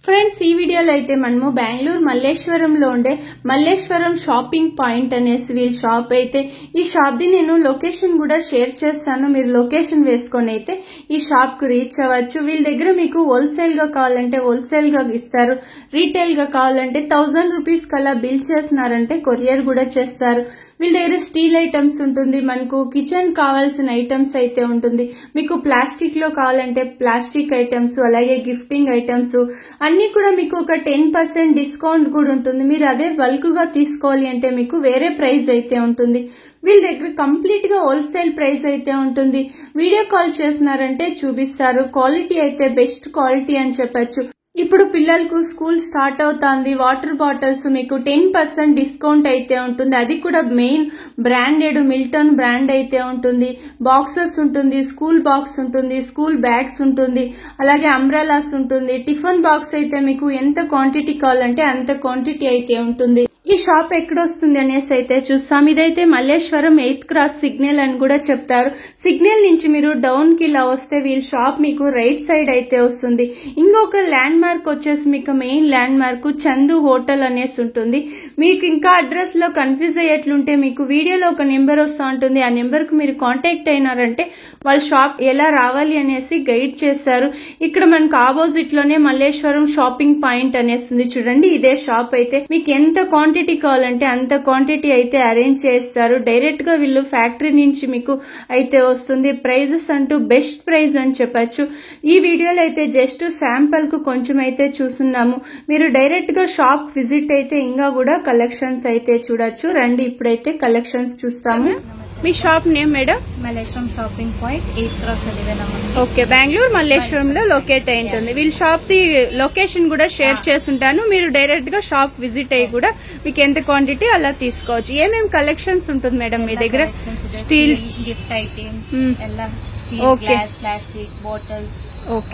Friends ఈ వీడియోలో అయితే మనము బెంగళూరు మల్లేశ్వరంలో ఉండే మల్లేశ్వరం షాపింగ్ పాయింట్ అనేసి వీళ్ళ షాప్ అయితే ఈ షాప్ ది నేను లొకేషన్ కూడా షేర్ చేస్తాను. మీరు లొకేషన్ వేసుకొని అయితే ఈ షాప్ కు రీచ్ అవ్వచ్చు. వీళ్ళ దగ్గర మీకు హోల్సేల్ గా కావాలంటే హోల్సేల్ గా ఇస్తారు, రీటైల్ గా కావాలంటే 1000 రూపీస్ కల్లా బిల్ చేస్తున్నారంటే కొరియర్ కూడా చేస్తారు. వీళ్ళ దగ్గర స్టీల్ ఐటమ్స్ ఉంటుంది, మనకు కిచెన్ కావాల్సిన ఐటమ్స్ అయితే ఉంటుంది, మీకు ప్లాస్టిక్ లో కావాలంటే ప్లాస్టిక్ ఐటమ్స్, అలాగే గిఫ్టింగ్ ఐటమ్స్ అన్ని కూడా మీకు ఒక 10% డిస్కౌంట్ కూడా ఉంటుంది. మీరు అదే బల్క్ గా తీసుకోవాలి అంటే మీకు వేరే ప్రైస్ అయితే ఉంటుంది. వీళ్ళ దగ్గర కంప్లీట్ గా హోల్సేల్ ప్రైస్ అయితే ఉంటుంది. వీడియో కాల్ చేస్తున్నారంటే చూపిస్తారు. క్వాలిటీ అయితే బెస్ట్ క్వాలిటీ అని చెప్పచ్చు. ఇప్పుడు పిల్లలకు స్కూల్ స్టార్ట్ అవుతుంది, వాటర్ బాటిల్స్ మీకు 10% డిస్కౌంట్ అయితే ఉంటుంది. అది కూడా మెయిన్ బ్రాండెడ్ మిల్టన్ బ్రాండ్ అయితే ఉంటుంది. బాక్సెస్ ఉంటుంది, స్కూల్ బాక్స్ ఉంటుంది, స్కూల్ బ్యాగ్స్ ఉంటుంది, అలాగే అంబ్రెలాస్ ఉంటుంది. టిఫిన్ బాక్స్ అయితే మీకు ఎంత క్వాంటిటీ కావాలంటే అంత క్వాంటిటీ అయితే ఉంటుంది. ఈ షాప్ ఎక్కడొస్తుంది అనేసి అయితే చూస్తాం. ఇదైతే మల్లేశ్వరం 8th క్రాస్ సిగ్నల్ అని కూడా చెప్తారు. సిగ్నల్ నుంచి మీరు డౌన్ కి ఇలా వస్తే వీళ్ళ షాప్ మీకు రైట్ సైడ్ అయితే వస్తుంది. ఇంకొక ల్యాండ్ మార్క్ వచ్చేసి మీకు main land mark Chandu hotel అనేసి ఉంటుంది. మీకు ఇంకా అడ్రస్ లో కన్ఫ్యూజ్ అయ్యేట్లుంటే మీకు వీడియోలో ఒక నెంబర్ వస్తూ ఉంటుంది. ఆ నెంబర్ కు మీరు కాంటాక్ట్ అయినారంటే వాళ్ళ షాప్ ఎలా రావాలి అనేసి గైడ్ చేస్తారు. ఇక్కడ మనకు ఆపోజిట్ లోనే మల్లేశ్వరం షాపింగ్ పాయింట్ అనేస్తుంది. చూడండి ఇదే షాప్ అయితే మీకు ఎంత క్వాంటిటీ కావాలంటే అంత క్వాంటిటీ అయితే అరేంజ్ చేస్తారు. డైరెక్ట్ గా వీళ్ళు ఫ్యాక్టరీ నుంచి మీకు అయితే వస్తుంది. ప్రైజెస్ అంటూ బెస్ట్ ప్రైజ్ అని చెప్పచ్చు. ఈ వీడియోలో అయితే జస్ట్ శాంపుల్ కు కొంచెం అయితే చూస్తున్నాము. మీరు డైరెక్ట్ గా షాప్ విజిట్ అయితే ఇంకా కూడా కలెక్షన్స్ అయితే చూడొచ్చు. రండి ఇప్పుడైతే కలెక్షన్స్ చూస్తాము. మీ shop name madam? Malleshwaram shopping point 8th cross okay, Bengaluru మల్లేశ్వరంలో లొకేట్ అయి ఉంటుంది. వీళ్ళ షాప్ ది లొకేషన్ కూడా షేర్ చేస్తుంటాను. మీరు డైరెక్ట్ గా షాప్ విజిట్ అయ్యి కూడా మీకు ఎంత క్వాంటిటీ అలా తీసుకోవచ్చు. ఏమేమి కలెక్షన్స్ ఉంటుంది మేడం మీ దగ్గర? స్టీల్ గిఫ్ట్ ఐటమ్ ಎಲ್ಲ steel, glass, plastic bottles,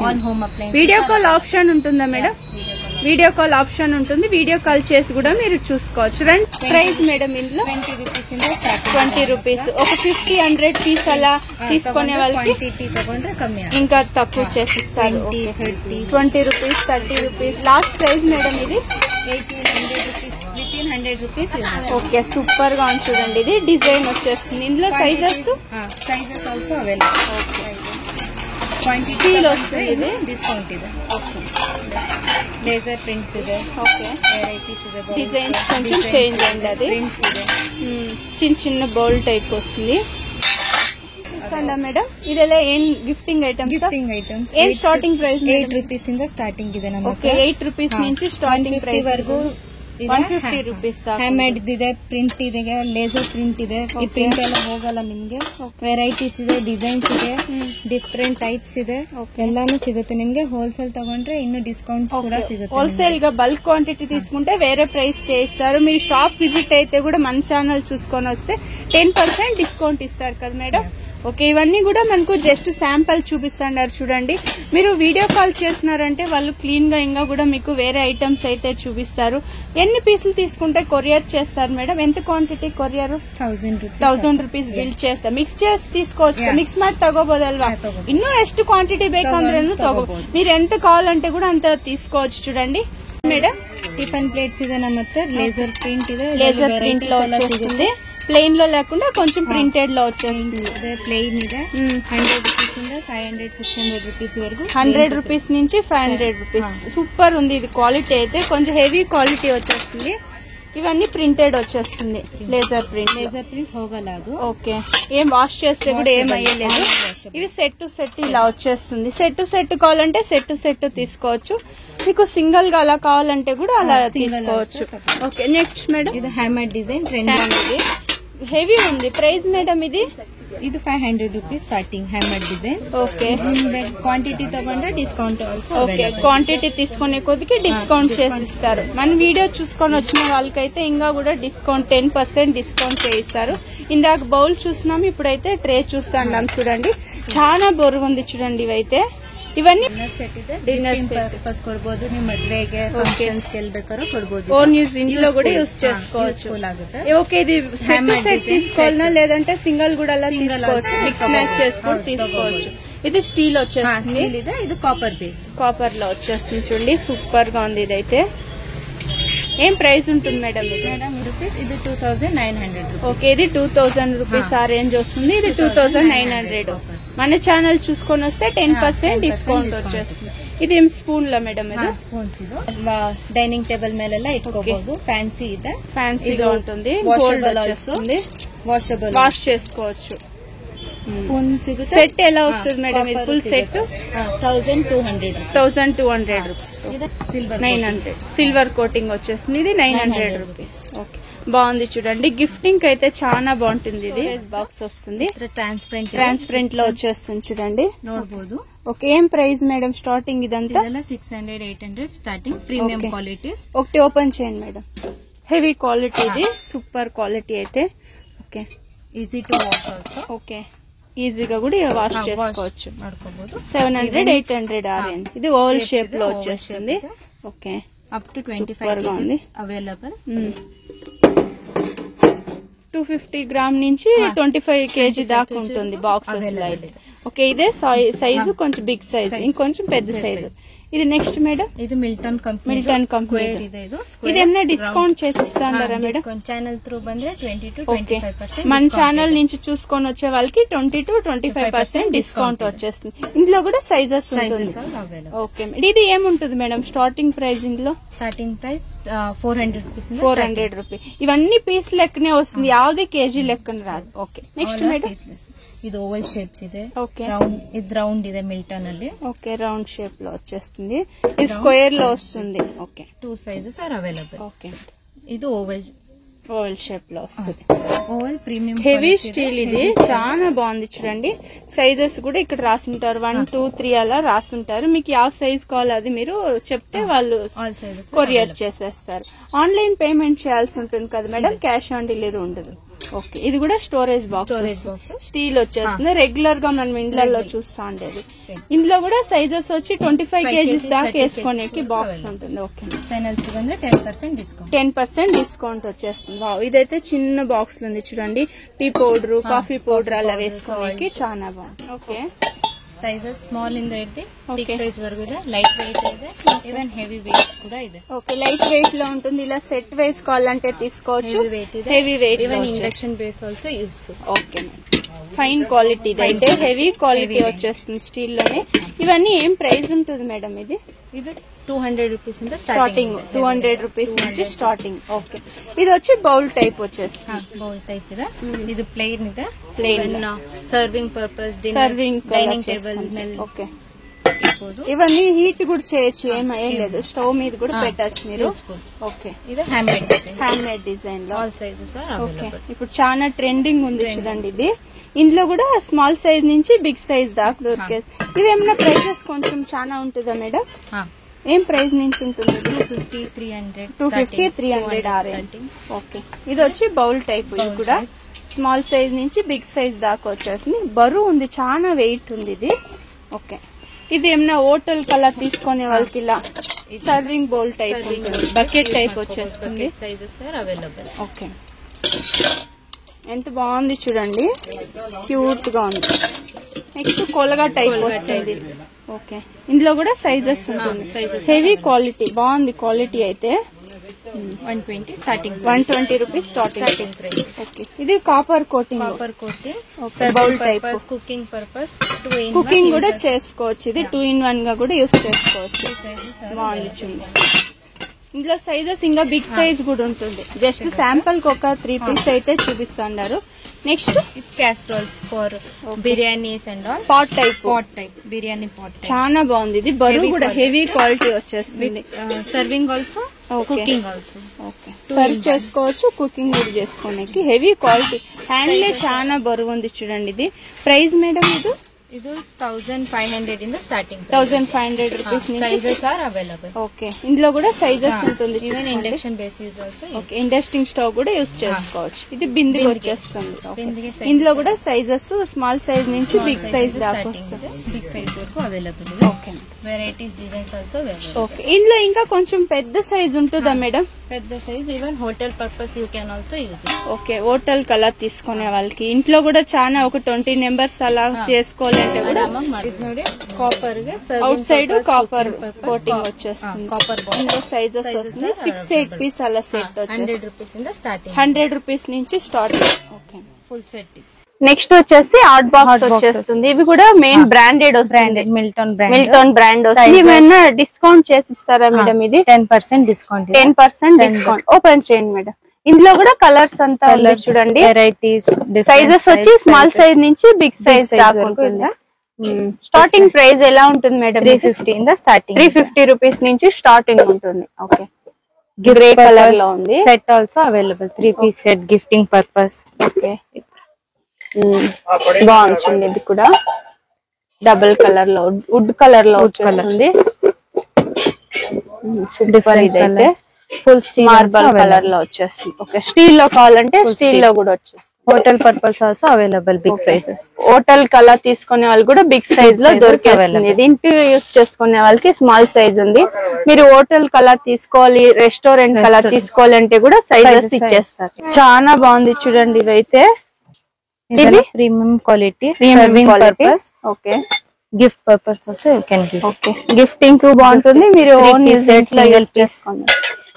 all home appliances. Video call option ఉంటుందా మేడం? వీడియో కాల్ ఆప్షన్ ఉంటుంది. వీడియో కాల్ చేసి కూడా మీరు చూసుకోవచ్చు. రండి ప్రైస్ మేడం ఇందులో 20 రూపీస్. ఒక 50-100 పీస్ అలా తీసుకునే వాళ్ళకి ఇంకా తక్కువ చేసిస్తారు. 20 rupees, 30 rupees. Last price madam ఇది 100 రూపీస్. ఓకే, సూపర్ గా ఉంది చూడండి. ఇది డిజైన్ వచ్చేస్తుంది. ఇందులో సైజెస్ ఆల్సో అవైలబుల్. స్టీల్ వస్తుంది. ఇది డిస్కౌంట్ ಇದೆ. లేజర్ ప్రింట్స్ ಇದೆ. ఓకే, వెరైటీస్ ಇದೆ. డిజైన్స్ కొంచెం చేంజ్ అయింది. అది ప్రింట్స్ ಇದೆ. చిన్న చిన్న బౌల్ టైప్ వస్తుంది. మేడం ಇದೆಲ್ಲ ಏನ್ ಗಿಫ್ಟಿಂಗ್ ಐಟಮ್ಸ್ ಏನ್ ಸ್ಟಾರ್ಟಿಂಗ್ ಪ್ರೈಸ್? 8 ರೂಪೀಸ್ ಇಂದ ಸ್ಟಾರ್ಟಿಂಗ್ ಇದೆ ನಮ್ಮ ಹತ್ರ. 8 ರೂಪೀಸ್ నుంచి ಸ್ಟಾರ್ಟಿಂಗ್ ಪ್ರೈಸ್ ವರೆಗೂ 150 ರೂಪೀಸ್. ಹ್ಯಾಂಡ್ ಮೇಡ್ ಇದೆ, ಪ್ರಿಂಟ್ ಇದೆ, ಲೇಸರ್ ಪ್ರಿಂಟ್ ಇದೆ. ಈ ಪ್ರಿಂಟ್ ಎಲ್ಲ ಹೋಗಲ್ಲ ನಿಮ್ಗೆ. ವೆರೈಟೀಸ್ ಇದೆ, ಡಿಸೈನ್ಸ್ ಇದೆ, ಡಿಫರೆಂಟ್ ಟೈಪ್ಸ್ ಇದೆ, ಎಲ್ಲಾನು ಸಿಗುತ್ತೆ ನಿಮ್ಗೆ. ಹೋಲ್ಸೇಲ್ ತಗೊಂಡ್ರೆ ಇನ್ನು ಡಿಸ್ಕೌಂಟ್ಸ್ కూడా ಸಿಗುತ್ತೆ. హోల్సేల్ గా బల్క్ క్వాంటిటీ తీసుకుంటే వేరే ప్రైస్ చేస్తారు. మీరు షాప్ విజిట్ అయితే కూడా మన ఛానల్ చూసుకొని వస్తే 10% డిస్కౌంట్ ఇస్తారు కదా మేడం? ఓకే, ఇవన్నీ కూడా మనకు జస్ట్ శాంపుల్ చూపిస్తున్నారు చూడండి. మీరు వీడియో కాల్ చేస్తున్నారంటే వాళ్ళు క్లీన్ గా ఇంకా కూడా మీకు వేరే ఐటమ్స్ అయితే చూపిస్తారు. ఎన్ని పీసులు తీసుకుంటే కొరియర్ చేస్తారు మేడం? ఎంత క్వాంటిటీ కొరియర్? 1000 ರೂಪೀಸ್ ಬಿಲ್ చేస్తారు. ಮಿಕ್ಸ್ చేసి తీసుకోవచ్చు. మిక్స్ ಮಾಡಿ ತಗೋಬೋದಲ್ವಾ? ಇನ್ನೂ ಎಷ್ಟು ಕ್ವಾಂಟಿಟಿ ಬೇಕಂದ್ರೂ ತಗೋಬಹುದು. మీరు ఎంత కావాలంటే కూడా అంత తీసుకోవచ్చు. చూడండి మేడం, టిఫిన్ ప్లేట్స్ ಇದೆ ನಮ್ಮ ಹತ್ರ. లేజర్ ప్రింట్ ಇದೆ. లేజర్ ప్రింట్ లో వచ్చేస్తుంది. ప్లెయిన్ లో లేకుండా కొంచెం ప్రింటెడ్ లో వచ్చేస్తుంది. ప్లెయిన్ ಇದೆ. 100 రూపీస్ ఇంದ 500-600 రూపీస్ వరకు. 100 రూపీస్ నుంచి 500 రూపీస్. సూపర్ ఉంది ఇది. క్వాలిటీ అయితే కొంచెం హెవీ క్వాలిటీ వచ్చేస్తుంది. ఇవన్నీ ప్రింటెడ్ వచ్చేస్తుంది. లేజర్ ప్రింట్ ಹೋಗಲಾಗು. ఓకే, ఏం వాష్ చేస్తే కూడా ఏం అయ్యలేదు. ఇవి సెట్ టు సెట్ ఇలా వచ్చేస్తుంది. సెట్ టు సెట్ కావాలంటే సెట్ టు సెట్ తీసుకోవచ్చు. మీకు సింగిల్ గా అలా కావాలంటే కూడా అలా తీసుకోవచ్చు. ఓకే, నెక్స్ట్ మేడం ఇది హ్యాండ్ మేడ్ డిజైన్. హెవీ ఉంది. ప్రైస్ మేడం ఇది 500 rupees starting hand made design. Okay, quantity తಗೊಂಡ್ರೆ డిస్కౌంట్ ఆల్సో. ఓకే, క్వాంటిటీ తీసుకునే కొద్దికి డిస్కౌంట్ చేసిస్తారు. మన వీడియో చూసుకొని వచ్చిన వాళ్ళకైతే ఇంకా కూడా డిస్కౌంట్ 10% డిస్కౌంట్ చేయిస్తారు. ఇందాక బౌల్ చూస్తున్నాం, ఇప్పుడైతే ట్రే చూస్తున్నాం. చూడండి చాలా బొరుగు ఉంది చూడండి. ఇవైతే ఇవన్నీ డిన్నర్ పర్పస్ కొడಬಹುದು. ನಿಮ್ಮ ಮದುವೆಗೆ ಫಂಕ್ಷನ್ಸ್ ಗೆ ಬೇಕಾದ್ರೂ ಕೊಡಬಹುದು. ఓన్ యూజ్ ఇంట్లో కూడా యూజ్ చేసుకోవచ్చు. ఓకే, ఇది సెట్ తీసుకోవాలన్నా లేదంటే సింగిల్ కూడా అలా తీసుకోవచ్చు. మిక్స్ మ్యాచ్ చేసుకొని తీసుకోవచ్చు. ఇది స్టీల్ వచ్చేస్తుంది, ఇది కాపర్ బేస్, కాపర్ లో వచ్చేస్తుంది. చూడండి సూపర్ గా ఉంది. ఇదైతే ఏం ప్రైస్ ఉంటుంది మేడం ఇది? రూపీస్ ఇది 2900. ఓకే, ఇది 2000 రూపీస్ ఆ రేంజ్ వస్తుంది. ఇది 2900. మన ఛానల్ చూసుకొని వస్తే 10% డిస్కౌంట్ వచ్చేస్తుంది. ఇది ఏం స్పూన్ లా ಮೇಡಮ್? ಇದು ಸ್ಪೂನ್ಸ್ ಇದು ಡೈನಿಂಗ್ ಟೇಬಲ್ ಮೇಲೆಲ್ಲ ಇಟ್ಕೋಬಹುದು. ಫ್ಯಾನ್ಸಿ ಇದೆ, ఫ్యాన్సీగా ఉంటుంది. వాషబుల్ వచ్చేస్తుంది, వాషబుల్ వాష్ చేసుకోవచ్చు. స్పూన్ సిಗುತ್ತೆ. సెట్ ఎలా వస్తుంది మేడం? ఇది ఫుల్ సెట్ 1200. 1200 రూపీస్. ఇది సిల్వర్ 900 సిల్వర్ కోటింగ్ వచ్చేస్తుంది. ఇది 900 రూపీస్. ఓకే, బాగుంది చూడండి. గిఫ్టింగ్ అయితే చాలా బాగుంటుంది. ఇది బాక్స్ వస్తుంది, ట్రాన్స్పరెంట్ లో వచ్చేస్తుంది చూడండి, ನೋಡಬಹುದು. ఓకే, ఏం ప్రైస్ మేడం స్టార్టింగ్ ఇదంతా? 600-800 స్టార్టింగ్. Premium qualities. ఒకటి ఓపెన్ చేయండి మేడం. హెవీ క్వాలిటీ, ఇది సూపర్ క్వాలిటీ అయితే. Okay, easy to wash also. Okay, ఈజీగా కూడా వాష్ చేసుకోవచ్చు. 700-800 ఆరేంజ్. ఇది ఓవల్ షేప్ లో వచ్చేస్తుంది. Okay, up to 25 kg available. 250 gram నుంచి 25 kg దాకా ఉంటుంది బాక్సెస్ లో అయితే. ఓకే, ఇదే సైజు కొంచెం బిగ్ సైజ్, ఇంకొంచెం పెద్ద సైజు. ఇది నెక్స్ట్ మేడం? ఇది మిల్టన్ కంపెనీ. ఇది ఏమైనా డిస్కౌంట్ చేసిస్తా ఉంటారా మేడం? Channel through బంದ್ರೆ 20-25%. మన ఛానల్ నుంచి చూసుకొని వచ్చే వాళ్ళకి 20-25% డిస్కౌంట్ వచ్చేస్తుంది. ఇందులో కూడా సైజెస్ ఉంటుంది. ఓకే, ఇది ఏముంటుంది మేడం స్టార్టింగ్ ప్రైస్? ఇందులో స్టార్టింగ్ ప్రైస్ 400 రూపీస్. 400 రూపీస్. ఇవన్నీ పీస్ లెక్కనే వస్తుంది, యావది కేజీ లెక్కన రాదు. Okay, next madam? ఇది ఓవల్ షేప్స్ ಇದೆ. ఓకే, ఇది రౌండ్ ಇದೆ మిల్టన్ ಅಲ್ಲಿ. ఓకే, రౌండ్ షేప్ లో వచ్చేస్తుంది. ఇది స్క్వేర్ లో వస్తుంది. Okay, 2 sizes are available. Okay, ఇది ఓవల్ షేప్ లో వస్తుంది. Oval premium heavy steel. ఇది చాలా బాగుంది చూడండి. సైజెస్ కూడా ఇక్కడ రాసుంటారు, 1, 2, 3 అలా రాసుంటారు. మీకు ಯಾವ సైజ్ కావాలి అది మీరు చెప్తే వాళ్ళు కొరియర్ చేసేస్తారు. ఆన్లైన్ పేమెంట్ చేయాల్సి ఉంటుంది కదా మేడం? క్యాష్ ఆన్ డెలివరీ ఉండదు. ఓకే, ఇది కూడా స్టోరేజ్ బాక్స్ స్టీల్ వచ్చేస్తుంది. రెగ్యులర్ గా మనం ఇండ్లలో చూస్తా ఉండేది. ఇందులో కూడా సైజెస్ వచ్చి 25 kg దాకా వేసుకోనేకి బాక్స్ ఉంటుంది. ఓకే, ఛానల్ కి బంದ್ರೆ 10% డిస్కౌంట్. 10% డిస్కౌంట్ వచ్చేస్తుంది. ఇదైతే చిన్న బాక్స్ లో ఉంది చూడండి. టీ పౌడర్, కాఫీ పౌడర్ అలా వేసుకోనికి చాలా బాగుంది. ఓకే, సైజెస్ స్మాల్ ఇంದ ಹಿಡಿದು బిగ్ సైజ్ వరకు ಇದೆ. లైట్ వెయిట్ ಇದೆ, ఈవెన్ హెవీ వెయిట్ కూడా ಇದೆ. ఓకే, లైట్ వెయిట్ లో ఉంటుంది. ఇలా సెట్ వేసుకోవాలంటే తీసుకోవచ్చు. Heavy weight, even induction base also useful. Okay, fine quality అయితే హెవీ క్వాలిటీ వచ్చేస్తుంది స్టీల్ లోనే. ఇవన్నీ ఏం ప్రైస్ ఉంటుంది మేడం? ఇది 200 రూపీస్ ఇంದ స్టార్టింగ్. 200 రూపీస్ నుంచి స్టార్టింగ్. ఓకే, ఇది వచ్చి బౌల్ టైప్ వచ్చేస్తుంది. బౌల్ టైప్ ಇದೆ. ఇది ప్లెయిన్ ಇದೆ. Plain serving purpose, serving dining table ಮೇಲೆ. ఓకే, ఇవన్నీ హీట్ కూడా చేయొచ్చు, ఏం లేదు. స్టవ్ మీద కూడా పెట్టచ్చు మీరు. ఓకే, ఇది హ్యాండ్ మేడ్ డిజైన్ లో ఆల్ సైజెస్ ఆర్ అవైలబుల్. ఇప్పుడు చాలా ట్రెండింగ్ ఉంది చూడండి ఇది. ఇందులో కూడా స్మాల్ సైజ్ నుంచి బిగ్ సైజ్ దాకా దొరికేది. ఇది ఏమైనా ప్రైసెస్ కొంచెం చాలా ఉంటుందా మేడం? ఏం ప్రైస్ నుంచి ఉంటుంది? 250-300 ఆరేంజ్. ఓకే, ఇది వచ్చి బౌల్ టైప్. ఇది కూడా స్మాల్ సైజ్ నుంచి బిగ్ సైజ్ దాకా వచ్చేసింది. బరువు ఉంది, చాలా వెయిట్ ఉంది ఇది. ఓకే, ఇది ఏమన్నా హోటల్ కలా తీసుకునే వాళ్ళకి ఇలా సర్వింగ్ బౌల్ టైప్ ఉంటుంది, బకెట్ టైప్ వచ్చేస్తుంది. ఓకే, ఎంత బాగుంది చూడండి, క్యూట్ గా ఉంది. నెక్స్ట్ కొలగా టైప్ వస్తుంది. ఓకే, ఇందులో కూడా సైజెస్ ఉంటుంది. హెవీ క్వాలిటీ బాగుంది. క్వాలిటీ అయితే 120 రూపీస్ స్టార్టింగ్. ఓకే, ఇది copper coating. Bowl type cooking purpose, cooking కూడా చేసుకోవచ్చు. ఇది 2-in-1 గా కూడా యూస్ చేసుకోవచ్చు. బాగుంది చూడండి. ఇందులో సైజెస్ ఇంకా బిగ్ సైజ్ కూడా ఉంటుంది. జస్ట్ శాంపుల్ కి ఒక 3 పీస్ అయితే చూపిస్తున్నారు. Next casseroles for biryanis and all. Pot type biryani pot చాలా బాగుంది. ఇది బరువు కూడా హెవీ క్వాలిటీ వచ్చేస్తుంది. Serving also, cooking also. Okay, serve చేసుకోవచ్చు, కుకింగ్ కూడా చేసుకోనికి. హెవీ క్వాలిటీ, హ్యాండ్లే చాలా బరువు ఉంది చూడండి. ఇది ప్రైస్ మేడం? ఇది 1500 ఇన్ ద స్టార్టింగ్. 1500 రూపీస్ నుంచి సైజెస్ ఆర్ అవైలబుల్. ఓకే, ఇందులో కూడా సైజెస్ ఉంటుంది. Even induction base use also. Okay, ఇండస్టింగ్ స్టవ్ కూడా యూజ్ చేసుకోవచ్చు. ఇది బిందెకి వచ్చేస్తుంది. ఇందులో కూడా సైజెస్ స్మాల్ సైజ్ నుంచి బిగ్ సైజ్ దాకా వస్తుంది. బిగ్ సైజ్ వరకు available. Okay, varieties designs also available. Okay, ఇందులో ఇంకా కొంచెం పెద్ద సైజ్ ఉంటుందా మేడం? పెద్ద size even hotel purpose you can also use it. Okay, hotel colour తీసుకునే వాళ్ళకి ఇంట్లో కూడా చాలా ఒక 20 మెంబర్స్ అలా చేసుకోవాలంటే కూడా ನೋಡಿ కాపర్ గా అవుట్ సైడ్ కాపర్ కోటింగ్ వచ్చేస్తుంది. కాపర్ ఇందులో సైజెస్ వస్తుంది 6-8 పీస్ అలా సెట్ వచ్చేస్తుంది. 100 rupees in the starting. 100 rupees నుంచి start. Okay, full set. Next వచ్చేసి హాట్ బాక్స్ వచ్చేస్తుంది. ఇవి కూడా మెయిన్ బ్రాండెడ్ వస్తుంది, మిల్టన్ బ్రాండ్ వస్తుంది. ఏమైనా డిస్కౌంట్ చేసి ఇస్తారా మేడం? ఇది 10% డిస్కౌంట్. 10% డిస్కౌంట్. ఓపెన్ చేయండి మేడం. ఇందులో కూడా కలర్స్ అంతా చూడండి. వెరైటీస్ సైజెస్ వచ్చి స్మాల్ సైజ్ నుంచి బిగ్ సైజ్ దాకా ఉంటుంది. స్టార్టింగ్ ప్రైస్ ఎలా ఉంటుంది madam? 350 in the starting. 350 rupees నుంచి స్టార్టింగ్ ఉంటుంది. ఓకే, గ్రే కలర్ లో ఉంది. Set also available. 3 piece set gifting purpose. Okay, బాగుంటుంది. ఇది కూడా డబుల్ కలర్ లో వుడ్ కలర్ లో వచ్చేస్తుంది. ఫుల్ స్టీల్ మార్బల్ కలర్ లో వచ్చేస్తుంది. ఓకే, స్టీల్ లో కావాలంటే స్టీల్ లో కూడా వచ్చేస్తుంది. Hotel purpose also available big sizes. Hotel colour తీసుకునే వాళ్ళు కూడా బిగ్ సైజ్ లో దొరికేస్తుంది. ఇది ఇంటి యూజ్ చేసుకునే వాళ్ళకి స్మాల్ సైజ్ ఉంది. మీరు హోటల్ కలర్ తీసుకోవాలి, రెస్టారెంట్ కలర్ తీసుకోవాలంటే కూడా సైజెస్ ఇచ్చేస్తారు. చాలా బాగుంది చూడండి. ఇవైతే premium quality, serving purpose. Okay, gift purpose also you can give. Okay, gifting కు బాగుంటుంది. మీరు ఓన్ సింగిల్ చేసుకోండి.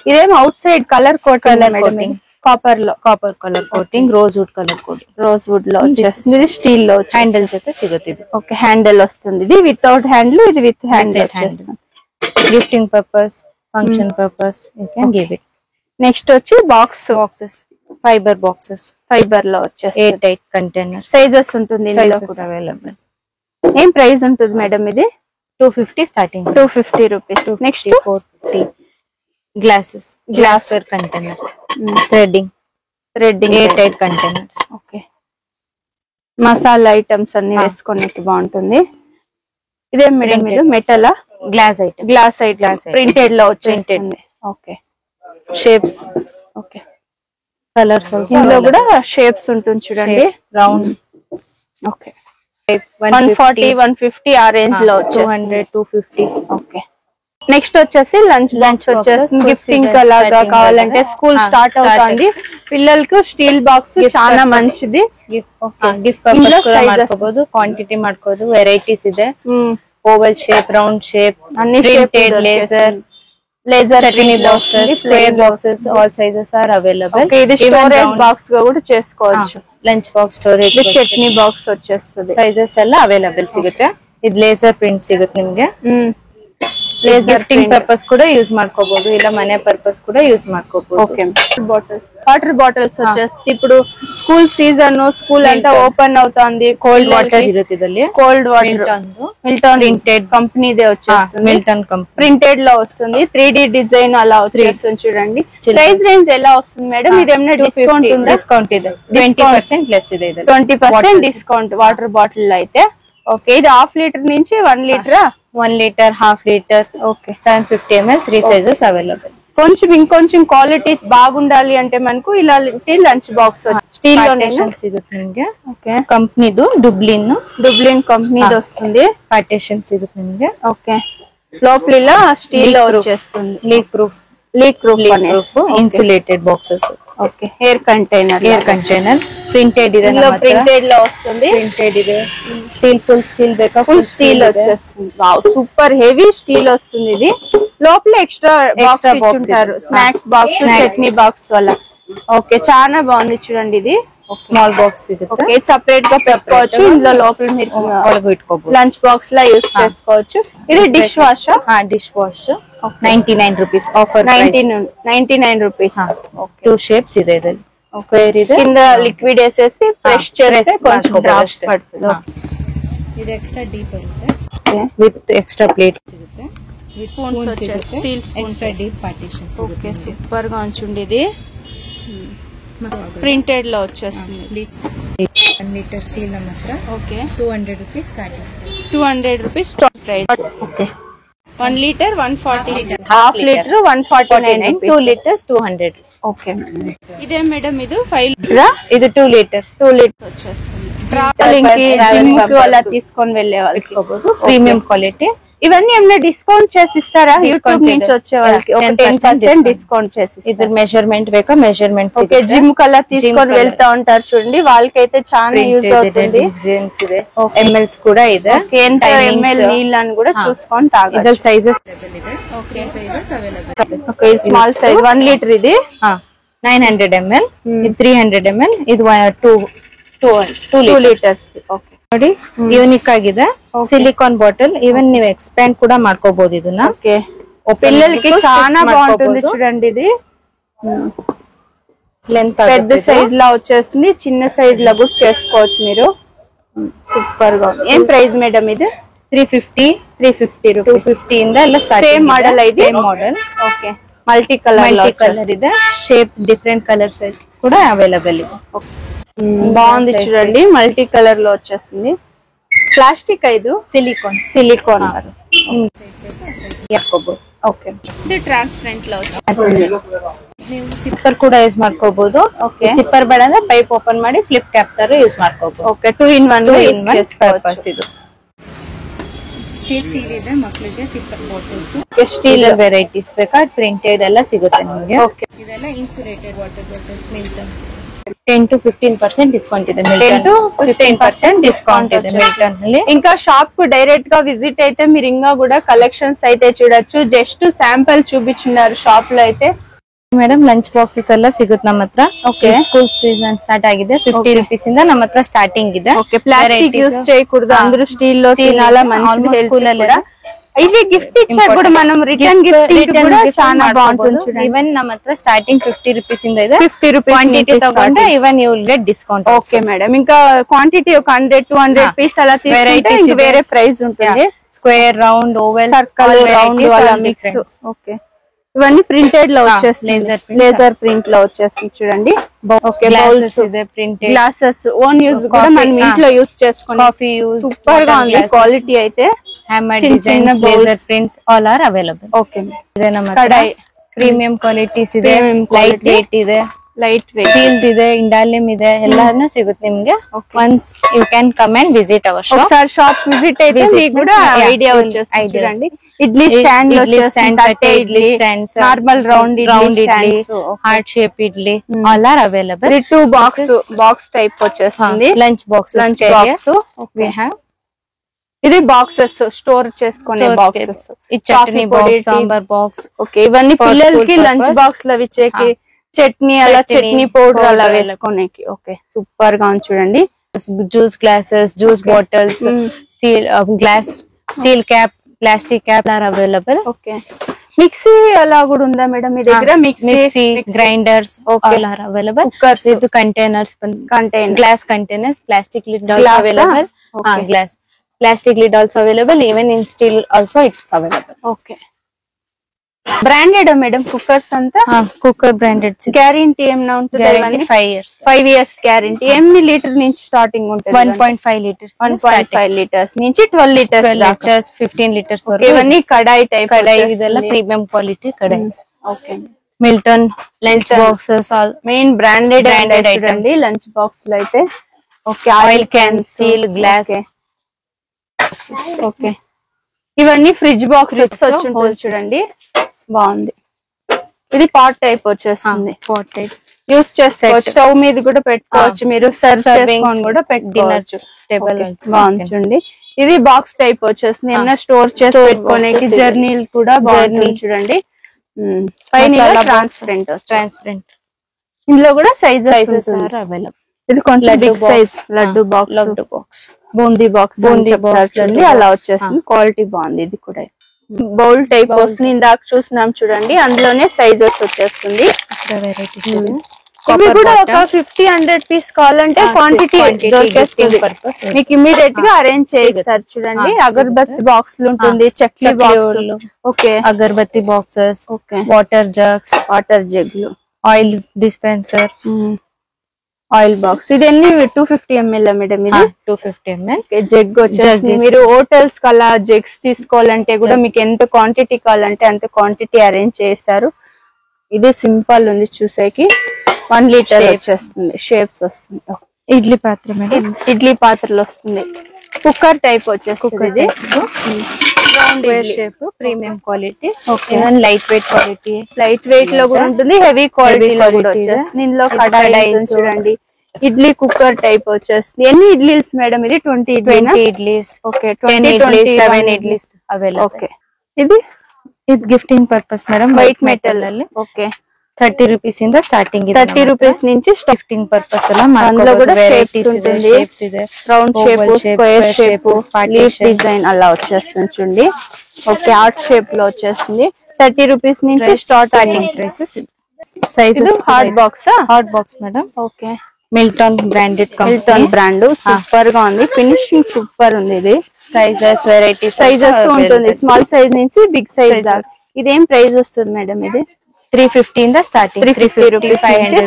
ఇదేం outside colour coating, copper లో copper colour coating, rose wood colour coating. Rose wood లో వచ్చేస్తుంది. ఇది స్టీల్ లో హ్యాండిల్ జೊತೆ ಸಿಗುತ್ತಿದೆ. ఓకే, హ్యాండిల్ వస్తుంది. ఇది వితౌట్ హ్యాండిల్, ఇది with handle. Gifting purpose, function purpose you can give it. Next వచ్చి బాక్సెస్, ఫైబర్ బాక్సెస్, ఫైబర్ లో వచ్చేసి ఎయిర్ టైట్ కంటైనర్స్. సైజెస్ ఉంటుంది. అవైలబుల్. ఏం ప్రైస్ ఉంటుంది మేడం? ఇది 250 starting. 250 rupees. Next 450. Glasses, glassware containers, threading air tight containers. Okay, masala items అన్ని వేసుకోనికి బాగుంటుంది. ఇదేం మేడం? మీరు metal glass item, glass printed లో వచ్చేస్తుంది. Okay, shapes. ఓకే, కలర్స్ ఇందులో కూడా షేప్స్ ఉంటుంది చూడండి. రౌండ్. ఓకే, 140, 150 ఆ రేంజ్ లో 200, 250. ఓకే, నెక్స్ట్ వచ్చేసి లంచ్ బాక్స్ వచ్చేసి గిఫ్టింగ్ లాగా కావాలంటే స్కూల్ స్టార్ట్ అవుతుంది పిల్లలకు స్టీల్ బాక్స్ చాలా మంచిది. ಗಿಫ್ಟ್ ಪರ್ಪಸ್ ಕೂಡ ಮಾಡ್ಕೋಬಹುದು, ಕ್ವಾಂಟಿಟಿ ಮಾಡ್ಕೋಬಹುದು. ವೆರೈಟೀಸ್ ಇದೆ, oval shape, round shape, printed laser chutney boxes, square boxes, all sizes are available. ఇది స్టోరేజ్ బాక్స్ గా కూడా చేసుకోవచ్చు. Lunch box, storage, chutney box వచ్చేస్తుంది. సైజెస్ ಎಲ್ಲ అవైలబుల్ ಸಿಗುತ್ತೆ. ಇದು ಲೇಸರ್ ಪ್ರಿಂಟ್ ಸಿಗುತ್ತೆ ನಿಮಗೆ. ಗಿಫ್ಟಿಂಗ್ ಪರ್ಪಸ್ ಕೂಡ ಯೂಸ್ ಮಾಡ್ಕೋಬಹುದು, ಇಲ್ಲ ಮನೆ ಪರ್ಪಸ್ ಕೂಡ ಯೂಸ್ ಮಾಡ್ಕೋಬಹುದು. ఓకే, వాటర్ బాటిల్స్ వచ్చేసి ఇప్పుడు స్కూల్ సీజన్, స్కూల్ అంతా ఓపెన్ అవుతుంది. కోల్డ్ వాటర్ ఇರುತ್ತೆ ಇದರಲ್ಲಿ. కోల్డ్ వాటర్ మిల్టన్ ప్రింటెడ్ కంపెనీదే వచ్చేస్తుంది. మిల్టన్ కంపెనీ ప్రింటెడ్ లో వస్తుంది. 3D డిజైన్ అలా వచ్చేస్తుంది చూడండి. ప్రైస్ రేంజ్ ఎలా వస్తుంది మేడం? ఇది ఏమైనా డిస్కౌంట్ ఉందా? డిస్కౌంట్ ಇದೆ, 20% లెస్ ಇದೆ. 20% డిస్కౌంట్ వాటర్ బాటిల్ అయితే. ఓకే, ఇది హాఫ్ లీటర్ నుంచి 1 litre, 1 litre, half litre. Okay, 750 ml, 3 sizes available. కొంచెం ఇంకొంచెం క్వాలిటీ బాగుండాలి అంటే మనకు ఇలాంటి లంచ్ బాక్స్ స్టీల్ లో సిಗುತ್ತೆ ನಿಮಗೆ. ఓకే, కంపెనీದು ಡುಬ್ಲಿನ್ కంపెనీది వస్తుంది. పార్టిషన్ సిಗುತ್ತೆ ನಿಮಗೆ. ఓకే, లోపల ఇలా స్టీల్ లో వచ్చేస్తుంది. Leak proof insulated boxes. Okay, air container printed ಇದೆ, ప్రింటెడ్ లో వస్తుంది. ప్రింటెడ్ ಇದೆ. స్టీల్, ఫుల్ స్టీల్ ಬೇಕಾ? ఫుల్ స్టీల్ వచ్చేస్తుంది. వావ్, సూపర్ హెవీ స్టీల్ వస్తుంది. ఇది లోపల ఎక్స్ట్రా బాక్స్ ఇచ్చుంటారు, స్నాక్స్ బాక్స్, చట్నీ బాక్స్ వల్ల. ఓకే, చాలా బాగుంది చూడండి. ఇది స్మాల్ బాక్స్ సిಗುತ್ತೆ. ఓకే, సెపరేట్ గా పెట్టుకోవచ్చు. ఇందులో లోపల మీరు పెట్టుకోవచ్చు, లంచ్ బాక్స్ లా యూజ్ చేసుకోవచ్చు. ఇది dish wash. Dish wash 99 rupees offer. 99 rupees. 2 shapes ಇದೆ ಇದರಲ್ಲಿ. స్క్వేర్ ಇದೆ, కింద లిక్విడ్ వేసేసి ఫ్రెష్ చేస్తే కొంచెం డ్రాప్స్ పడుతుంది. ఇది ఎక్స్ట్రా డీప్ బರುತ್ತೆ, విత్ ఎక్స్ట్రా ప్లేట్ సిಗುತ್ತೆ, విత్ స్పూన్స్ వచ్చేసి steel spoons, extra deep partition. Okay, super గా ఉంచుండి. ఇది ప్రింటెడ్ లో వచ్చేస్తుంది. 1 లీటర్ స్టీల్ మాత్ర. Okay, 200 rupees starting. 200 rupees stock price. Okay, 1 litre 140, half litre 149, 2 litres 200. Okay, ఇదే మేడం ఇది 5 లీటర్, ఇది 2 లీటర్స్. 2 లీటర్ వచ్చేస్తుంది. ట్రావెలింగ్ కి, జిమ్ కి అలా తీసుకొని వెళ్ళే వాళ్ళకి ప్రీమియం క్వాలిటీ, ఇవన్నీ ఏమైనా డిస్కౌంట్ చేసి ఇస్తారా? యూట్యూబ్ నుంచి వచ్చే వాళ్ళకి 10% డిస్కౌంట్ చేసి. ఇది మెజర్మెంట్ వేక మెజర్మెంట్. ఓకే, జిమ్ కల్లా తీసుకొని వెళ్తా ఉంటారు చూడండి, వాళ్ళకైతే చాలా యూజ్ అవుతుంది. ఎంఎల్స్ కూడా ಇದೆ. ఎంత ఎంఎల్ నీళ్ళు అని కూడా చూసుకొని తాగొచ్చు. ಇದರ సైజెస్ అవైలబుల్ ಇದೆ. Okay, sizes available. Okay, small size 1 litre ఇది 900 ml, ఇది 300 ml, ఇది 2 లీటర్స్. ఓకే ನೋಡಿ, ಯೂನಿಕ್ ಆಗಿದೆ. ಸಿಲಿಕಾನ್ ಬಾಟಲ್, ఈవెన్ ನೀವು ಎಕ್ಸ್ಪ್ಯಾಂಡ್ ಕೂಡ ಮಾಡ್ಕೋಬಹುದು ಇದನ್ನ. ఓకే, పిల్లలకి చాలా బాగుంటుంది చూడండి. ఇది లెంత్ పెద్ద సైజ్ లా వచ్చేస్తుంది, చిన్న సైజ్ లా కూడా చేసుకోవచ్చు మీరు. సూపర్ గా. ఏం ప్రైస్ మేడం ఇది? 350 రూపీస్. 250 ಇಂದ ಎಲ್ಲ ಸ್ಟಾರ್ಟ್. సేమ్ మోడల్ ఇది. Same model. Okay, multi colour ಇದೆ. షేప్ డిఫరెంట్ కలర్స్ కూడా అవైలబుల్ ಇದೆ. బాగుంది చూడండి, మల్టీ కలర్ లో వచ్చేస్తుంది. ప్లాస్టిక్ ఐదు సిలికాన్. ఓకే, ఇది ట్రాన్స్పరెంట్ లో వచ్చేస్తుంది. ನೀವು ಸಿಪ್ಪರ್ ಕೂಡ ಯೂಸ್ ಮಾಡ್ಕೋಬಹುದು. ಸಿಪ್ಪರ್ ಬೇಡ ಅಂದ್ರೆ ಪೈಪ್ ಓಪನ್ ಮಾಡಿ ಫ್ಲಿಪ್ ಕ್ಯಾಪ್ ತರ ಯೂಸ್ ಮಾಡ್ಕೋಬಹುದು. ಓಕೆ, 2 in 1 ಪರ್ಪಸ್ ಇದು. ಸ್ಟೀಲ್ ಇದೆ ಮಕ್ಕಳಿಗೆ ಸಿಪ್ಪರ್ ಬಾಟಲ್ಸ್. ಸ್ಟೀಲ್ ವೆರೈಟೀಸ್ ಬೇಕಾ ಪ್ರಿಂಟೆಡ್ ಎಲ್ಲ ಸಿಗುತ್ತೆ ನಿಮಗೆ. ಓಕೆ, ಇದೆಲ್ಲ insulated water bottles. Milton 10 to 15% discount ಇದೆ. 10 to 15% ಡಿಸ್ಕౌంట్ ಇದೆ ಮಿಲ್ಟನ್ ನಲ್ಲಿ. ఇంకా షాప్ కు డైరెక్ట్ గా విజిట్ అయితే మీరు ఇంకా కూడా కలెక్షన్స్ అయితే చూడొచ్చు. జస్ట్ శాంపుల్ చూపించున్నారు షాప్ లో అయితే. ಮೇಡಮ್ ಲಂಚ್ ಬಾಕ್ಸಸ್ ಎಲ್ಲ ಸಿಗುತ್ತೆ ನಮ್ಮ ಹತ್ರ. ಸ್ಕೂಲ್ ಸೀಸನ್ ಸ್ಟಾರ್ಟ್ ಆಗಿದೆ. 50 ರೂಪೀಸ್ ಇಂದ ನಮ್ಮ ಹತ್ರ ಸ್ಟಾರ್ಟಿಂಗ್ ಇದೆ. ప్లాస్టిక్ యూస్ చేయకూడదు, అందరూ స్టీల్ లో తినాలా, మంచి హెల్త్ కూడా. ఇవి గిఫ్ట్ ఇచ్చా కూడా మనం రిటర్న్ గిఫ్ట్ కూడా చాలా బాగుంటుంది చూడండి. ఈవెన్ ನಮ್ಮ ಹತ್ರ స్టార్టింగ్ 50 రూపీస్ ఇంದ ಇದೆ. 50 రూపీస్ క్వాంటిటీ తಗೊಂಡ್ರೆ even you will get discount. Okay madam, ఇంకా క్వాంటిటీ ఒక 100-200 పీస్ అలా తీసుకుంటే ఇంకా వేరే ప్రైస్ ఉంటుంది. Square, round, oval, circle, round అలా మిక్స్. ఓకే, ఇవన్నీ ప్రింటెడ్ లో వచ్చేస్తుంది, లేజర్ ప్రింట్ లో వచ్చేస్తుంది చూడండి. ఓకే, బౌల్స్ ಇದೆ, ప్రింటెడ్ గ్లాసెస్, ఓన్ యూజ్ కూడా మనం ఇంట్లో యూజ్ చేసుకొని. Coffee use. సూపర్ గా ఉంది క్వాలిటీ అయితే. Hammer designs, laser prints all are available. Okay, ಇದೆ ನಮ್ಮ ಕಡಾಯಿ ಪ್ರೀಮಿಯಂ ಕ್ವಾಲಿಟೀಸ್ ಇದೆ, ಲೈಟ್ ವೇಟ್ ಇದೆ, లైట్ వెయిట్ స్టీల్ ಇದೆ, ఇండాలియం ಇದೆ, ಎಲ್ಲಾನು ಸಿಗುತ್ತೆ ನಿಮಗೆ. Once you can come and visit our shop. ఒకసారి షాప్ విజిట్ అయితే మీకు కూడా ఐడియా వచ్చేస్తుంది చూడండి. ఇడ్లీ స్టాండ్ లో idli stands, normal round idli, heart shape idli all are available. 2 box type వచ్చేస్తుంది. Lunch box we have. ఇది బాక్సెస్ స్టోర్ చేసుకునే boxes. Chutney box, sambar box. Okay, ఇవన్నీ పిల్లలకి లంచ్ బాక్స్ లో ఇచ్చేకి, చట్నీ అలా చట్నీ పౌడర్ అలా వేసుకోనేకి. ఓకే, సూపర్ గా ఉంది చూడండి. Juice glasses, juice bottles, steel glass, steel cap, plastic cap are available. Okay, mixie అలా కూడా ఉందా మేడం మీ దగ్గర? Mixie, grinders all are available. ఇది containers, glass containers, plastic lid also available. Glass plastic lid also available. Even in steel also it's available. Okay, branded madam cookers అంతా? Cooker branded. Guarantee ఏమైనా ఉంటుంది? 5 years గ్యారెంటీ. ఎన్ని litre నుంచి starting ఉంటుంది? 1.5 litres. 1.5 litres నుంచి 12 litres, 15 litres. ఇవన్నీ కడాయి type. Kadai ಇದೆಲ್ಲ premium quality kadai. Okay, Milton lunch boxes all main branded items lunch box లో అయితే. Okay, oil can, steel, glass. Okay, ఇవన్నీ ఫ్రిడ్జ్ బాక్స్ వచ్చి చూడండి, బాగుంది. ఇది పాట్ టైప్ వచ్చేస్తుంది. పాట్ టైప్ యూస్ చేసుకోవచ్చు, స్టవ్ మీద కూడా పెట్టుకోవచ్చు, మీరు సర్వ్ చేసుకొని కూడా పెట్టుకోవచ్చు. బాగుంది చూడండి. ఇది బాక్స్ టైప్ వచ్చేస్తుంది, ఏమైనా స్టోర్ చేసి పెట్టుకోనేకి. జర్నీలు కూడా బాగుంటుంది చూడండి. పైన ట్రాన్స్పరెంట్. ఇందులో కూడా సైజెస్ అవైలబుల్. ఇది కొంచెం big size laddu box, boondi box చూడండి, అలా వచ్చేస్తుంది. క్వాలిటీ బాగుంది. ఇది కూడా బౌల్ టైప్ వస్తుంది, ఇందాక చూసినాం చూడండి, అందులోనే సైజెస్ వచ్చేస్తుంది. ఇవి కూడా ఒక 50-100 పీస్ కావాలంటే క్వాంటిటీ దొరికేస్తుంది మీకు, ఇమీడియట్ గా అరేంజ్ చేస్తారు చూడండి. అగర్బత్తి బాక్స్ ఉంటుంది, chakli box. Okay, agarbatti boxes. Okay, water జగ్లు, ఆయిల్ డిస్పెన్సర్, ఆయిల్ బాక్స్. ఇది ఎన్ని 250 ml మేడం? ఇది 250 ml. జగ్ వచ్చేసి మీరు హోటల్స్ కల్లా జగ్స్ తీసుకోవాలంటే కూడా మీకు ఎంత క్వాంటిటీ కావాలంటే అంత క్వాంటిటీ అరేంజ్ చేస్తారు. ఇది సింపుల్ ఉంది చూసేకి. 1 లీటర్ వచ్చేస్తుంది, షేప్స్ వస్తుంది. ఇడ్లీ పాత్ర మేడం, ఇడ్లీ పాత్రలు వస్తుంది. కుక్కర్ టైప్ వచ్చేస్తుంది. ఇది square shape premium quality. Even light weight quality, light weight లో కూడా ఉంటుంది, హెవీ క్వాలిటీ లో కూడా వచ్చేస్తుంది. ఇందులో కడాయి చూడండి, ఇడ్లీ కుక్కర్ టైప్ వచ్చేస్తుంది. ఎన్ని ఇడ్లీస్ మేడం ఇది? 20 idlis. Okay, 10 idlis, 7 idlis available. Okay, ఇది gifting purpose madam, white metal ಅಲ್ಲಿ. ఓకే, 30 రూపీస్ ఇంದ స్టార్టింగ్. 30 రూపీస్ నుంచి గిఫ్టింగ్ పర్పస్ అలా అందులో కూడా వెరైటీస్ ఉంటుంది. షేప్స్ ಇದೆ, round shape, square shape, leaf design అలా వచ్చేస్తుంది చూడండి. ఓకే, హార్ట్ షేప్ లో వచ్చేస్తుంది. 30 రూపీస్ నుంచి starting prices. Sizes hot box madam. Okay, Milton branded company, Milton brand. Super గా ఉంది, ఫినిషింగ్ సూపర్ ఉంది. ఇది సైజెస్ వెరైటీ సైజెస్ ఉంటుంది, స్మాల్ సైజ్ నుంచి బిగ్ సైజ్ దాకా. ఇదేం ప్రైస్ వస్తుంది మేడం? ఇది 350 ఇంద స్టార్టింగ్. 350 రూపీస్ నుంచి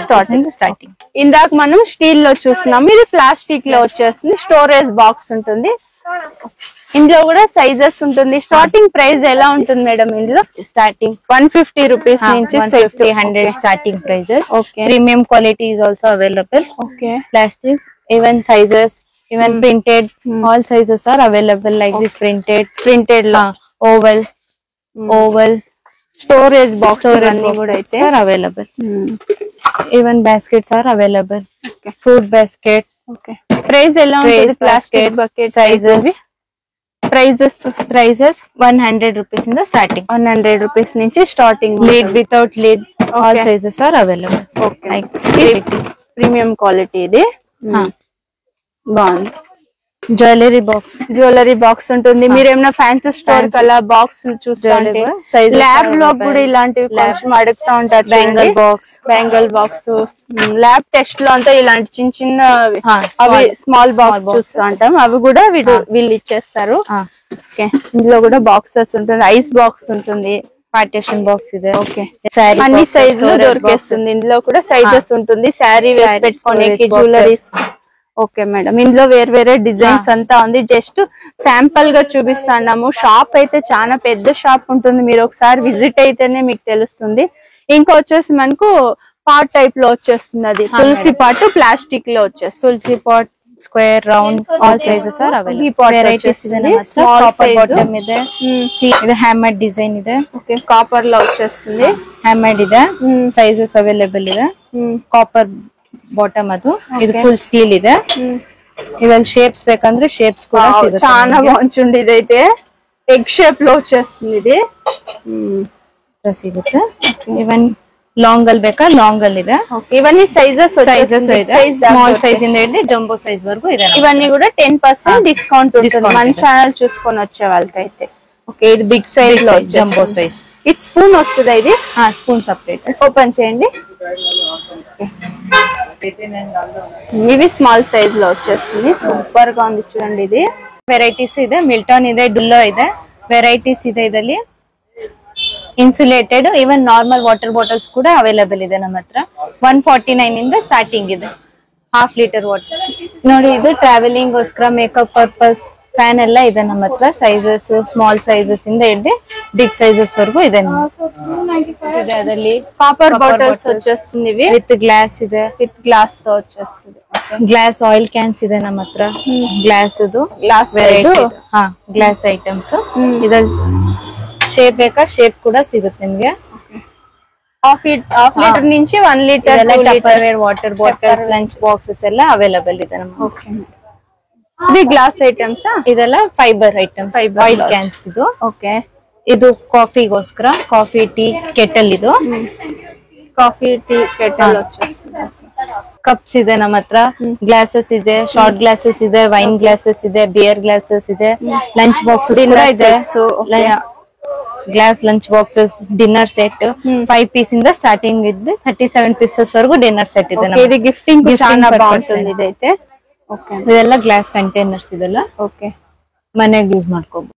స్టార్టింగ్. ఇందాక మనం స్టీల్ లో చూస్తున్నాం, ఇది ప్లాస్టిక్ లో వచ్చేస్తుంది. స్టోరేజ్ బాక్స్ ఉంటుంది. ఇందులో కూడా సైజెస్ ఉంటుంది. స్టార్టింగ్ ప్రైస్ ఎలా ఉంటుంది మేడం? ఇందులో స్టార్టింగ్ 150 రూపీస్ నుంచి 150 starting prices. Okay, premium quality is also available. Okay, Plastic, even sizes, even printed, all sizes are available like this. Printed la oval storage box అన్ని కూడా అయితే are available. Even baskets are available. Food basket. Okay, price ఎలా ఉంటుంది? Plastic bucket prices 100 rupees in the starting. 100 rupees నుంచి starting. Lid, without lid, all sizes are available. Okay, premium quality ఇది. బాగుంది. Jewellery box ఉంటుంది. మీరు ఏమైనా fancy store కల్లా box చూస్తుంటే ల్యాబ్ లో కూడా ఇలాంటివి కొంచెం అడుగుతా ఉంటారు. బ్యాంగిల్ బాక్స్ ల్యాబ్ టెస్ట్ లో అంతా ఇలాంటి చిన్న చిన్న అవి స్మాల్ బాక్స్ చూస్తూ ఉంటాం, అవి కూడా వీళ్ళు ఇచ్చేస్తారు. ఓకే, ఇందులో కూడా బాక్సెస్ ఉంటుంది. ఐస్ బాక్స్ ఉంటుంది, పార్టీషన్ బాక్స్ ಇದೆ. ఓకే, అన్ని సైజులు దొరికేస్తుంది. ఇందులో కూడా సైజెస్ ఉంటుంది. శారీ వేసి పెట్టుకోనికి, జ్యువెలరీస్. ఓకే మేడం, ఇందులో వేరే వేరే డిజైన్స్ అంతా ఉంది. జస్ట్ శాంపుల్ గా చూపిస్తున్నాము. షాప్ అయితే చాలా పెద్ద షాప్ ఉంటుంది, మీరు ఒకసారి విజిట్ అయితేనే మీకు తెలుస్తుంది. ఇంకా వచ్చేసి మనకు పాట్ టైప్ లో వచ్చేస్తుంది, అది తులసి పాట్ ప్లాస్టిక్ లో వచ్చేస్తుంది. Tulsi pot square, round, all sizes are available. Varieties ಇದೆ, కాపర్ బాటమ్ ಇದೆ, స్టీల్ ಇದೆ, హ్యామర్ డిజైన్ ಇದೆ. ఓకే, కాపర్ లో వచ్చేస్తుంది. హ్యామర్ ಇದೆ, సైజెస్ అవైలబుల్ ಇದೆ. కాపర్ ಬಾಟಮ್ ಅದು, ಇದು ಫುಲ್ ಸ್ಟೀಲ್ ಇದೆ. ఇవాళ షేప్స్ ಬೇಕಂದ್ರೆ షేప్స్ కూడా సిಗುತ್ತೆ. చాలా బాగుంటుంది. ఇదైతే ఎగ్ షేప్ లో వచ్చేస్తుంది. ఇది సిಗುತ್ತೆ. ఈవెన్ లాంగ్ ಅಲ್ಲಿ ಬೇಕಾ లాంగ్ ಅಲ್ಲಿ ಇದೆ. ఇవన్నీ సైజెస్ ಇದೆ, స్మాల్ సైజ్ ఇంದ ಹಿಡಿದು జంబో సైజ్ వరకు ಇದೆ. ఇవన్నీ కూడా 10% డిస్కౌంట్ ఉంటుంది మన ఛానల్ చూసుకొని వచ్చే వాళ్ళకైతే. ఓకే, ఇది బిగ్ సైజ్ లో జంబో సైజ్. ఇది స్పూన్ వస్తుంది. ఇది స్పూన్ సెపరేట్. ఓపెన్ చేయండి. ఇవి స్మాల్ సైజ్ లో వచ్చేస్తుంది. సూపర్ గా ఉంది చూడండి. ఇది వెరైటీస్ ಇದೆ, మిల్టన్ ಇದೆ, ಡುಲ್ಲೋ ಇದೆ, వెరైటీస్ ಇದೆ. ಇದರಲ್ಲಿ insulated, even normal water bottles ಕೂಡ ಅವೈಲೇಬಲ್ ಇದೆ ನಮ್ಮ ಹತ್ರ. 149 ಇಂದ ಸ್ಟಾರ್ಟಿಂಗ್ ಇದೆ. ಹಾಫ್ ಲೀಟರ್ ವಾಟರ್ ನೋಡಿ. ಇದು ಟ್ರಾವೆಲಿಂಗ್ ಗೋಸ್ಕರ, ಮೇಕಪ್ ಪರ್ಪಸ್, ಫ್ಯಾನ್ ಎಲ್ಲ ಇದೆ ನಮ್ಮ ಹತ್ರ. ಸೈಜಸ್ ಸ್ಮಾಲ್ ಸೈಜಸ್ ಇಂದ ಹಿಡಿದು ಬಿಗ್ ಸೈಜಸ್ ವರೆಗೂ ಇದೆ. ಅದರಲ್ಲಿ కాపర్ బాటిల్స్ వచ్చేస్తుంది. విత్ గ్లాస్ ಇದೆ, విత్ గ్లాస్ తో వచ్చేస్తుంది. గ్లాస్ ఆయిల్ క్యాన్స్ ಇದೆ ನಮ್ಮ ಹತ್ರ. Glass variety glass items. ಇದ್ರಲ್ಲಿ ಶೇಪ್ ಬೇಕಾ ಶೇಪ್ ಕೂಡ ಸಿಗುತ್ತೆ ನಿಮ್ಗೆ. హాఫ్ లీటర్ నుంచి 1 litre water bottles, lunch boxes ಎಲ್ಲ ಅವೈಲೇಬಲ್ ಇದೆ ನಮ್ಮ. ఇది గ్లాస్ ఐటమ్స్. ಇದೆಲ್ಲ ಫೈಬರ್ ಐಟಮ್ಸ್, ಆಯಿಲ್ ಕ್ಯಾನ್ಸ್. ಇದು ಓಕೆ, ಇದು ಕಾಫಿಗೋಸ್ಕರ, ಕಾಫಿ ಟೀ ಕೆಟಲ್. ಇದು ಕಾಫಿ ಟೀ ಕೆಟಲ್ వచ్చేస్తుంది. ಕಪ್ಸ್ ಇದೆ ನಮ್ಮ ಹತ್ರ. ಗ್ಲಾಸಸ್ ಇದೆ, ಶಾರ್ಟ್ ಗ್ಲಾಸಸ್ ಇದೆ, ವೈನ್ ಗ್ಲಾಸಸ್ ಇದೆ, ಬಿಯರ್ ಗ್ಲಾಸಸ್ ಇದೆ, ಲಂಚ್ ಬಾಕ್ಸಸ್ ಕೂಡ ಇದೆ. Glass lunch boxes, dinner set 5 piece ಇಂದ ಸ್ಟಾರ್ಟಿಂಗ್ ಇದ್ದು 37 ಪೀಸಸ್ ವರೆಗೂ ಡಿನ್ನರ್ ಸೆಟ್ ಇದೆ. ಇದು ಗಿಫ್ಟಿಂಗ್ చాలా బాగుంటుంది. ಇದೈತೆ. ಇದೆಲ್ಲ ಗ್ಲಾಸ್ ಕಂಟೈನರ್ಸ್ ಇದೆಲ್ಲ. ಓಕೆ, ಮನೆಗೆ ಯೂಸ್ ಮಾಡ್ಕೋಬಹುದು.